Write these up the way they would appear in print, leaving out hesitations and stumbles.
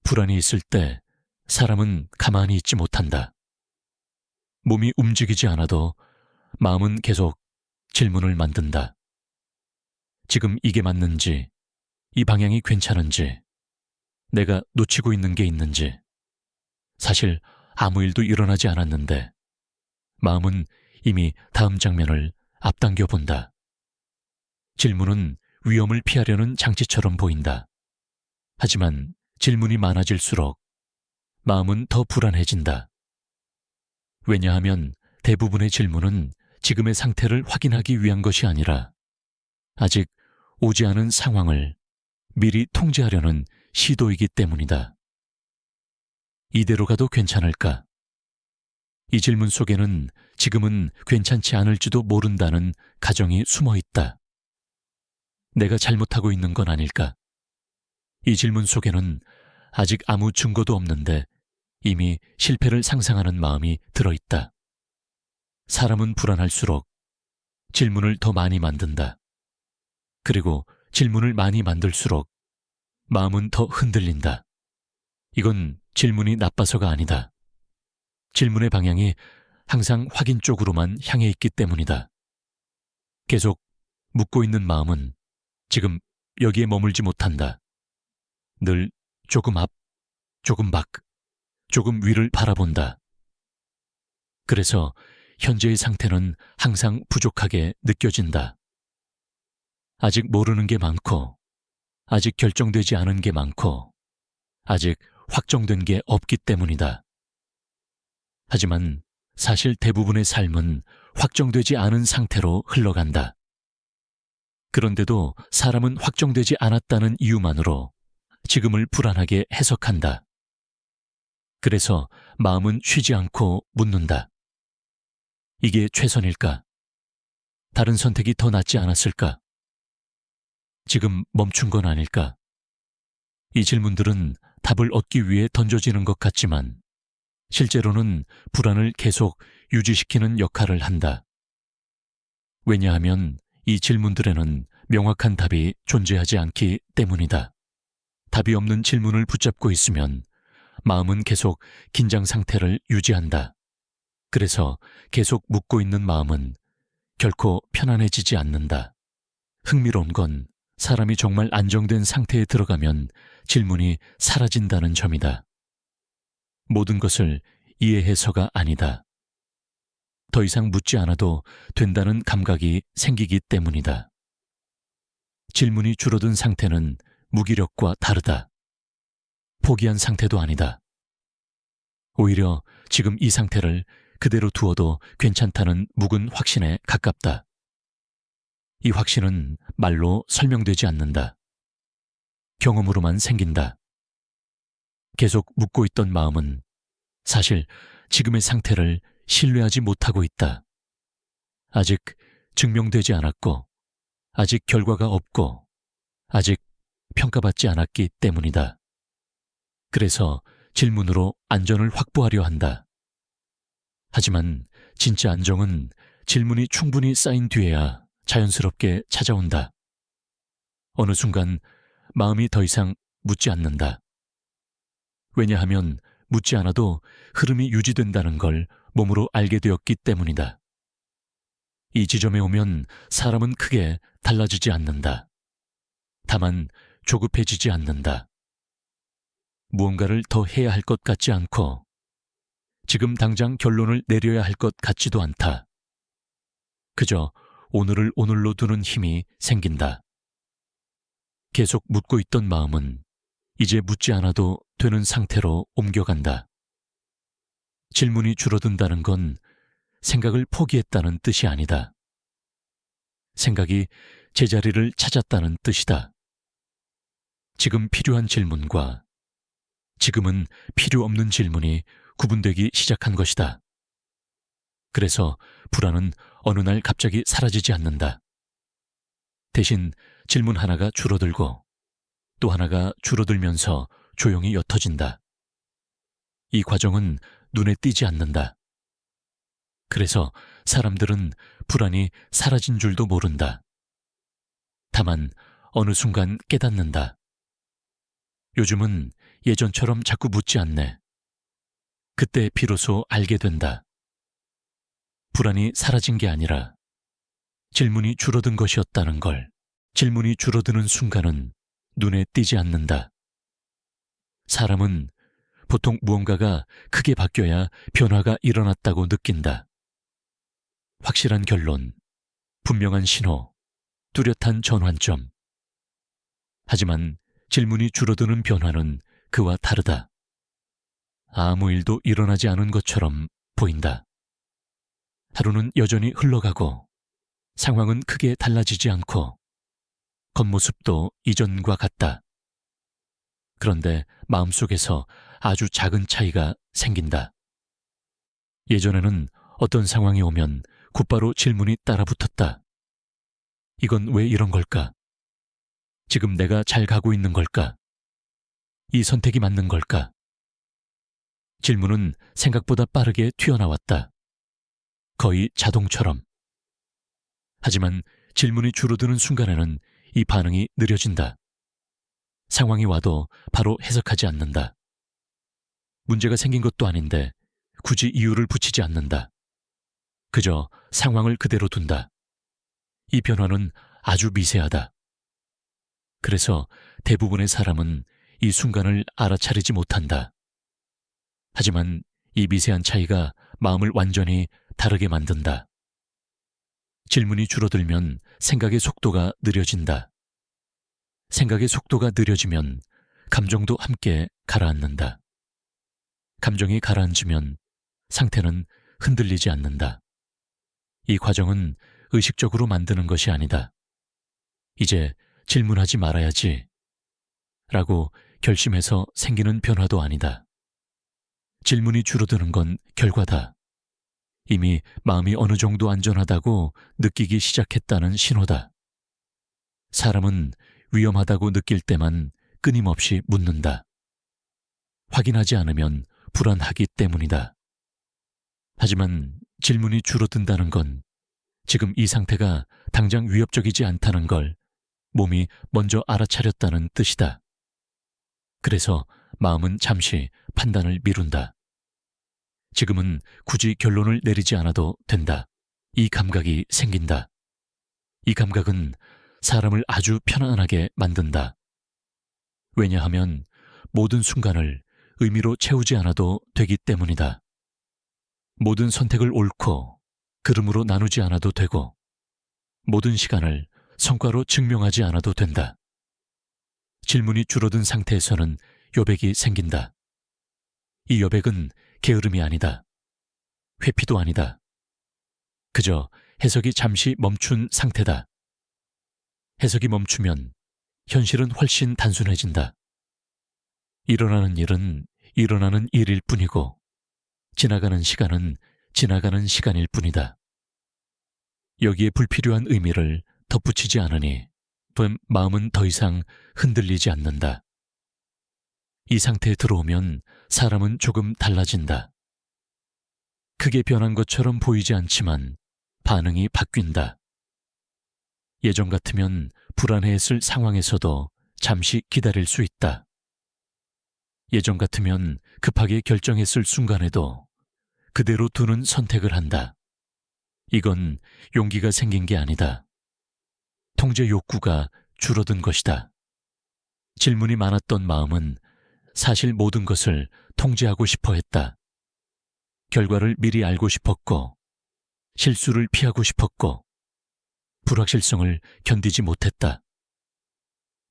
불안이 있을 때 사람은 가만히 있지 못한다. 몸이 움직이지 않아도 마음은 계속 질문을 만든다. 지금 이게 맞는지, 이 방향이 괜찮은지, 내가 놓치고 있는 게 있는지, 사실 아무 일도 일어나지 않았는데 마음은 이미 다음 장면을 앞당겨 본다. 질문은 위험을 피하려는 장치처럼 보인다. 하지만 질문이 많아질수록 마음은 더 불안해진다. 왜냐하면 대부분의 질문은 지금의 상태를 확인하기 위한 것이 아니라 아직 오지 않은 상황을 미리 통제하려는 시도이기 때문이다. 이대로 가도 괜찮을까? 이 질문 속에는 지금은 괜찮지 않을지도 모른다는 가정이 숨어 있다. 내가 잘못하고 있는 건 아닐까? 이 질문 속에는 아직 아무 증거도 없는데 이미 실패를 상상하는 마음이 들어있다. 사람은 불안할수록 질문을 더 많이 만든다. 그리고 질문을 많이 만들수록 마음은 더 흔들린다. 이건 질문이 나빠서가 아니다. 질문의 방향이 항상 확인 쪽으로만 향해 있기 때문이다. 계속 묻고 있는 마음은 지금 여기에 머물지 못한다. 늘 조금 앞, 조금 밖, 조금 위를 바라본다. 그래서 현재의 상태는 항상 부족하게 느껴진다. 아직 모르는 게 많고, 아직 결정되지 않은 게 많고, 아직 확정된 게 없기 때문이다. 하지만 사실 대부분의 삶은 확정되지 않은 상태로 흘러간다. 그런데도 사람은 확정되지 않았다는 이유만으로 지금을 불안하게 해석한다. 그래서 마음은 쉬지 않고 묻는다. 이게 최선일까? 다른 선택이 더 낫지 않았을까? 지금 멈춘 건 아닐까? 이 질문들은 답을 얻기 위해 던져지는 것 같지만 실제로는 불안을 계속 유지시키는 역할을 한다. 왜냐하면 이 질문들에는 명확한 답이 존재하지 않기 때문이다. 답이 없는 질문을 붙잡고 있으면 마음은 계속 긴장 상태를 유지한다. 그래서 계속 묻고 있는 마음은 결코 편안해지지 않는다. 흥미로운 건 사람이 정말 안정된 상태에 들어가면 질문이 사라진다는 점이다. 모든 것을 이해해서가 아니다. 더 이상 묻지 않아도 된다는 감각이 생기기 때문이다. 질문이 줄어든 상태는 무기력과 다르다. 포기한 상태도 아니다. 오히려 지금 이 상태를 그대로 두어도 괜찮다는 묵은 확신에 가깝다. 이 확신은 말로 설명되지 않는다. 경험으로만 생긴다. 계속 묻고 있던 마음은 사실 지금의 상태를 신뢰하지 못하고 있다. 아직 증명되지 않았고, 아직 결과가 없고, 아직 평가받지 않았기 때문이다. 그래서 질문으로 안전을 확보하려 한다. 하지만 진짜 안정은 질문이 충분히 쌓인 뒤에야 자연스럽게 찾아온다. 어느 순간 마음이 더 이상 묻지 않는다. 왜냐하면 묻지 않아도 흐름이 유지된다는 걸 몸으로 알게 되었기 때문이다. 이 지점에 오면 사람은 크게 달라지지 않는다. 다만 조급해지지 않는다. 무언가를 더 해야 할 것 같지 않고 지금 당장 결론을 내려야 할 것 같지도 않다. 그저 오늘을 오늘로 두는 힘이 생긴다. 계속 묻고 있던 마음은 이제 묻지 않아도 되는 상태로 옮겨간다. 질문이 줄어든다는 건 생각을 포기했다는 뜻이 아니다. 생각이 제자리를 찾았다는 뜻이다. 지금 필요한 질문과 지금은 필요 없는 질문이 구분되기 시작한 것이다. 그래서 불안은 어느 날 갑자기 사라지지 않는다. 대신 질문 하나가 줄어들고 또 하나가 줄어들면서 조용히 옅어진다. 이 과정은 눈에 띄지 않는다. 그래서 사람들은 불안이 사라진 줄도 모른다. 다만 어느 순간 깨닫는다. 요즘은 예전처럼 자꾸 묻지 않네. 그때 비로소 알게 된다. 불안이 사라진 게 아니라 질문이 줄어든 것이었다는 걸. 질문이 줄어드는 순간은 눈에 띄지 않는다. 사람은 보통 무언가가 크게 바뀌어야 변화가 일어났다고 느낀다. 확실한 결론, 분명한 신호, 뚜렷한 전환점. 하지만 질문이 줄어드는 변화는 그와 다르다. 아무 일도 일어나지 않은 것처럼 보인다. 하루는 여전히 흘러가고 상황은 크게 달라지지 않고 겉모습도 이전과 같다. 그런데 마음속에서 아주 작은 차이가 생긴다. 예전에는 어떤 상황이 오면 곧바로 질문이 따라붙었다. 이건 왜 이런 걸까? 지금 내가 잘 가고 있는 걸까? 이 선택이 맞는 걸까? 질문은 생각보다 빠르게 튀어나왔다. 거의 자동처럼. 하지만 질문이 줄어드는 순간에는 이 반응이 느려진다. 상황이 와도 바로 해석하지 않는다. 문제가 생긴 것도 아닌데 굳이 이유를 붙이지 않는다. 그저 상황을 그대로 둔다. 이 변화는 아주 미세하다. 그래서 대부분의 사람은 이 순간을 알아차리지 못한다. 하지만 이 미세한 차이가 마음을 완전히 다르게 만든다. 질문이 줄어들면 생각의 속도가 느려진다. 생각의 속도가 느려지면 감정도 함께 가라앉는다. 감정이 가라앉으면 상태는 흔들리지 않는다. 이 과정은 의식적으로 만드는 것이 아니다. 이제 질문하지 말아야지 라고 결심해서 생기는 변화도 아니다. 질문이 줄어드는 건 결과다. 이미 마음이 어느 정도 안전하다고 느끼기 시작했다는 신호다. 사람은 위험하다고 느낄 때만 끊임없이 묻는다. 확인하지 않으면 불안하기 때문이다. 하지만 질문이 줄어든다는 건 지금 이 상태가 당장 위협적이지 않다는 걸 몸이 먼저 알아차렸다는 뜻이다. 그래서 마음은 잠시 판단을 미룬다. 지금은 굳이 결론을 내리지 않아도 된다. 이 감각이 생긴다. 이 감각은 사람을 아주 편안하게 만든다. 왜냐하면 모든 순간을 의미로 채우지 않아도 되기 때문이다. 모든 선택을 옳고 그름으로 나누지 않아도 되고 모든 시간을 성과로 증명하지 않아도 된다. 질문이 줄어든 상태에서는 여백이 생긴다. 이 여백은 게으름이 아니다. 회피도 아니다. 그저 해석이 잠시 멈춘 상태다. 해석이 멈추면 현실은 훨씬 단순해진다. 일어나는 일은 일어나는 일일 뿐이고 지나가는 시간은 지나가는 시간일 뿐이다. 여기에 불필요한 의미를 덧붙이지 않으니 마음은 더 이상 흔들리지 않는다. 이 상태에 들어오면 사람은 조금 달라진다. 크게 변한 것처럼 보이지 않지만 반응이 바뀐다. 예전 같으면 불안해했을 상황에서도 잠시 기다릴 수 있다. 예전 같으면 급하게 결정했을 순간에도 그대로 두는 선택을 한다. 이건 용기가 생긴 게 아니다. 통제 욕구가 줄어든 것이다. 질문이 많았던 마음은 사실 모든 것을 통제하고 싶어 했다. 결과를 미리 알고 싶었고, 실수를 피하고 싶었고, 불확실성을 견디지 못했다.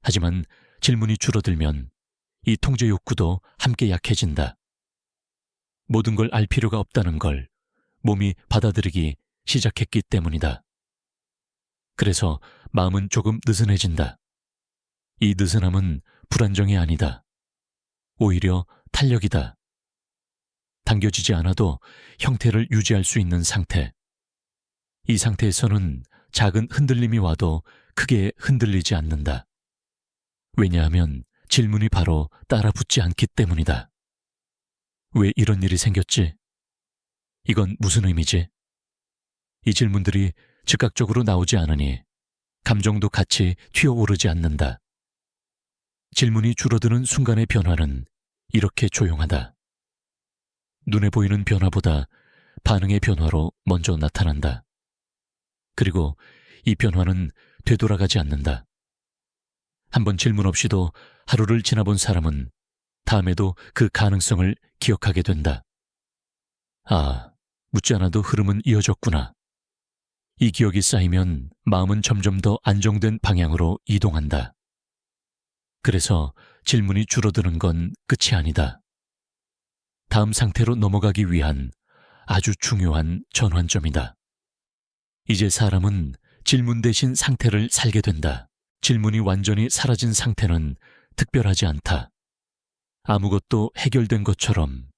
하지만 질문이 줄어들면 이 통제 욕구도 함께 약해진다. 모든 걸 알 필요가 없다는 걸 몸이 받아들이기 시작했기 때문이다. 그래서 마음은 조금 느슨해진다. 이 느슨함은 불안정이 아니다. 오히려 탄력이다. 당겨지지 않아도 형태를 유지할 수 있는 상태. 이 상태에서는 작은 흔들림이 와도 크게 흔들리지 않는다. 왜냐하면 질문이 바로 따라붙지 않기 때문이다. 왜 이런 일이 생겼지? 이건 무슨 의미지? 이 질문들이 즉각적으로 나오지 않으니 감정도 같이 튀어오르지 않는다. 질문이 줄어드는 순간의 변화는 이렇게 조용하다. 눈에 보이는 변화보다 반응의 변화로 먼저 나타난다. 그리고 이 변화는 되돌아가지 않는다. 한번 질문 없이도 하루를 지나본 사람은 다음에도 그 가능성을 기억하게 된다. 아, 묻지 않아도 흐름은 이어졌구나. 이 기억이 쌓이면 마음은 점점 더 안정된 방향으로 이동한다. 그래서 질문이 줄어드는 건 끝이 아니다. 다음 상태로 넘어가기 위한 아주 중요한 전환점이다. 이제 사람은 질문 대신 상태를 살게 된다. 질문이 완전히 사라진 상태는 특별하지 않다. 아무것도 해결된 것처럼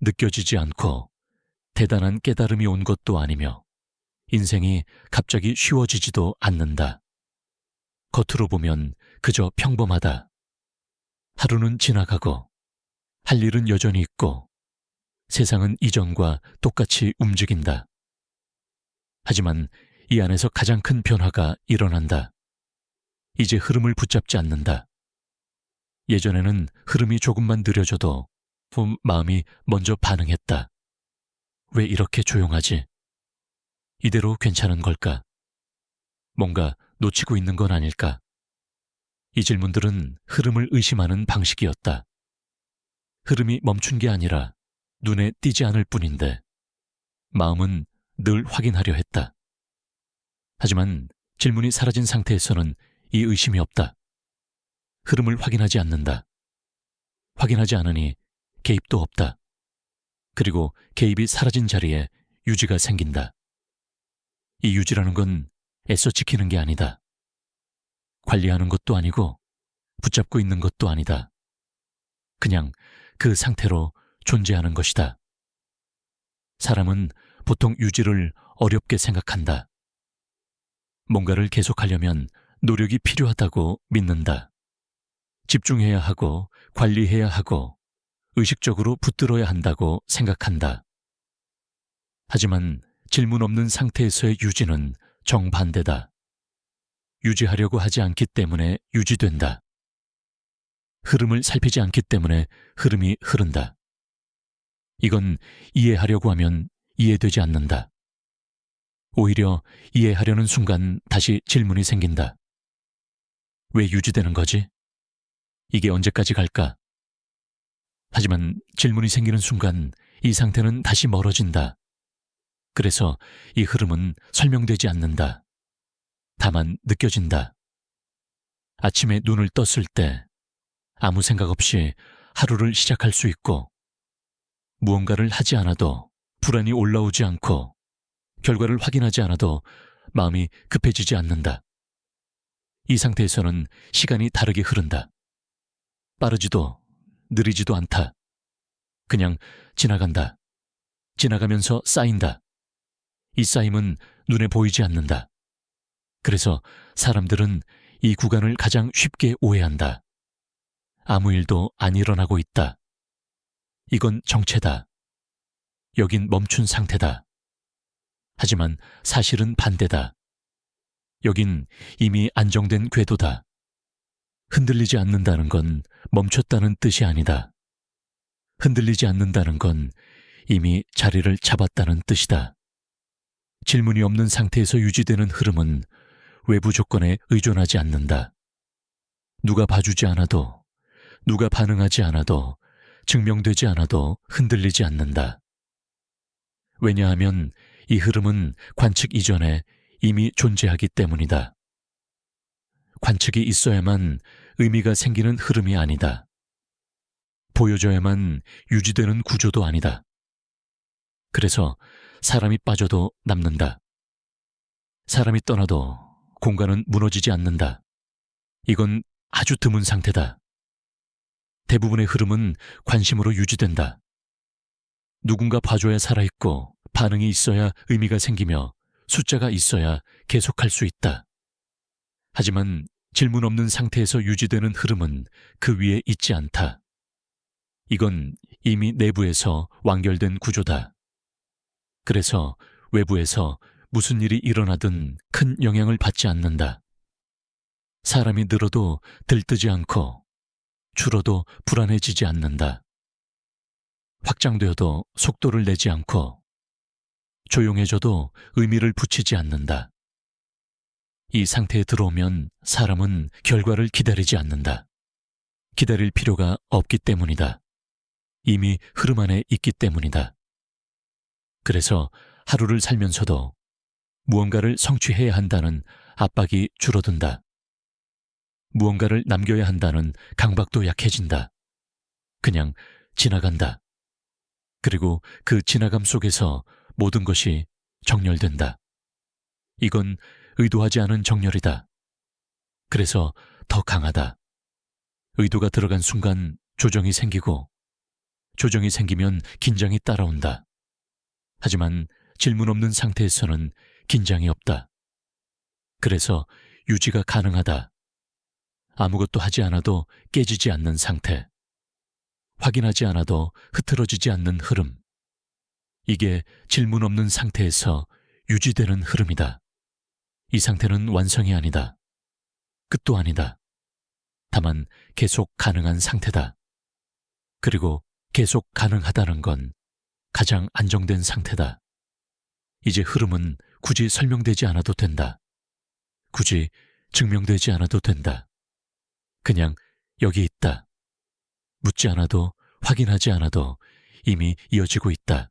느껴지지 않고 대단한 깨달음이 온 것도 아니며 인생이 갑자기 쉬워지지도 않는다. 겉으로 보면 그저 평범하다. 하루는 지나가고 할 일은 여전히 있고 세상은 이전과 똑같이 움직인다. 하지만 이 안에서 가장 큰 변화가 일어난다. 이제 흐름을 붙잡지 않는다. 예전에는 흐름이 조금만 느려져도 마음이 먼저 반응했다. 왜 이렇게 조용하지? 이대로 괜찮은 걸까? 뭔가 놓치고 있는 건 아닐까? 이 질문들은 흐름을 의심하는 방식이었다. 흐름이 멈춘 게 아니라 눈에 띄지 않을 뿐인데 마음은 늘 확인하려 했다. 하지만 질문이 사라진 상태에서는 이 의심이 없다. 흐름을 확인하지 않는다. 확인하지 않으니 개입도 없다. 그리고 개입이 사라진 자리에 유지가 생긴다. 이 유지라는 건 애써 지키는 게 아니다. 관리하는 것도 아니고 붙잡고 있는 것도 아니다. 그냥 그 상태로 존재하는 것이다. 사람은 보통 유지를 어렵게 생각한다. 뭔가를 계속하려면 노력이 필요하다고 믿는다. 집중해야 하고 관리해야 하고 의식적으로 붙들어야 한다고 생각한다. 하지만 질문 없는 상태에서의 유지는 정반대다. 유지하려고 하지 않기 때문에 유지된다. 흐름을 살피지 않기 때문에 흐름이 흐른다. 이건 이해하려고 하면 이해되지 않는다. 오히려 이해하려는 순간 다시 질문이 생긴다. 왜 유지되는 거지? 이게 언제까지 갈까? 하지만 질문이 생기는 순간 이 상태는 다시 멀어진다. 그래서 이 흐름은 설명되지 않는다. 다만 느껴진다. 아침에 눈을 떴을 때 아무 생각 없이 하루를 시작할 수 있고 무언가를 하지 않아도 불안이 올라오지 않고 결과를 확인하지 않아도 마음이 급해지지 않는다. 이 상태에서는 시간이 다르게 흐른다. 빠르지도 느리지도 않다. 그냥 지나간다. 지나가면서 쌓인다. 이 쌓임은 눈에 보이지 않는다. 그래서 사람들은 이 구간을 가장 쉽게 오해한다. 아무 일도 안 일어나고 있다. 이건 정체다. 여긴 멈춘 상태다. 하지만 사실은 반대다. 여긴 이미 안정된 궤도다. 흔들리지 않는다는 건 멈췄다는 뜻이 아니다. 흔들리지 않는다는 건 이미 자리를 잡았다는 뜻이다. 질문이 없는 상태에서 유지되는 흐름은 외부 조건에 의존하지 않는다. 누가 봐주지 않아도, 누가 반응하지 않아도, 증명되지 않아도 흔들리지 않는다. 왜냐하면 이 흐름은 관측 이전에 이미 존재하기 때문이다. 관측이 있어야만 의미가 생기는 흐름이 아니다. 보여져야만 유지되는 구조도 아니다. 그래서 사람이 빠져도 남는다. 사람이 떠나도 공간은 무너지지 않는다. 이건 아주 드문 상태다. 대부분의 흐름은 관심으로 유지된다. 누군가 봐줘야 살아있고 반응이 있어야 의미가 생기며 숫자가 있어야 계속할 수 있다. 하지만 질문 없는 상태에서 유지되는 흐름은 그 위에 있지 않다. 이건 이미 내부에서 완결된 구조다. 그래서 외부에서 무슨 일이 일어나든 큰 영향을 받지 않는다. 사람이 늘어도 들뜨지 않고 줄어도 불안해지지 않는다. 확장되어도 속도를 내지 않고 조용해져도 의미를 붙이지 않는다. 이 상태에 들어오면 사람은 결과를 기다리지 않는다. 기다릴 필요가 없기 때문이다. 이미 흐름 안에 있기 때문이다. 그래서 하루를 살면서도 무언가를 성취해야 한다는 압박이 줄어든다. 무언가를 남겨야 한다는 강박도 약해진다. 그냥 지나간다. 그리고 그 지나감 속에서 모든 것이 정렬된다. 이건 의도하지 않은 정렬이다. 그래서 더 강하다. 의도가 들어간 순간 조정이 생기고, 조정이 생기면 긴장이 따라온다. 하지만 질문 없는 상태에서는 긴장이 없다. 그래서 유지가 가능하다. 아무것도 하지 않아도 깨지지 않는 상태. 확인하지 않아도 흐트러지지 않는 흐름. 이게 질문 없는 상태에서 유지되는 흐름이다. 이 상태는 완성이 아니다. 끝도 아니다. 다만 계속 가능한 상태다. 그리고 계속 가능하다는 건 가장 안정된 상태다. 이제 흐름은 굳이 설명되지 않아도 된다. 굳이 증명되지 않아도 된다. 그냥 여기 있다. 묻지 않아도, 확인하지 않아도 이미 이어지고 있다.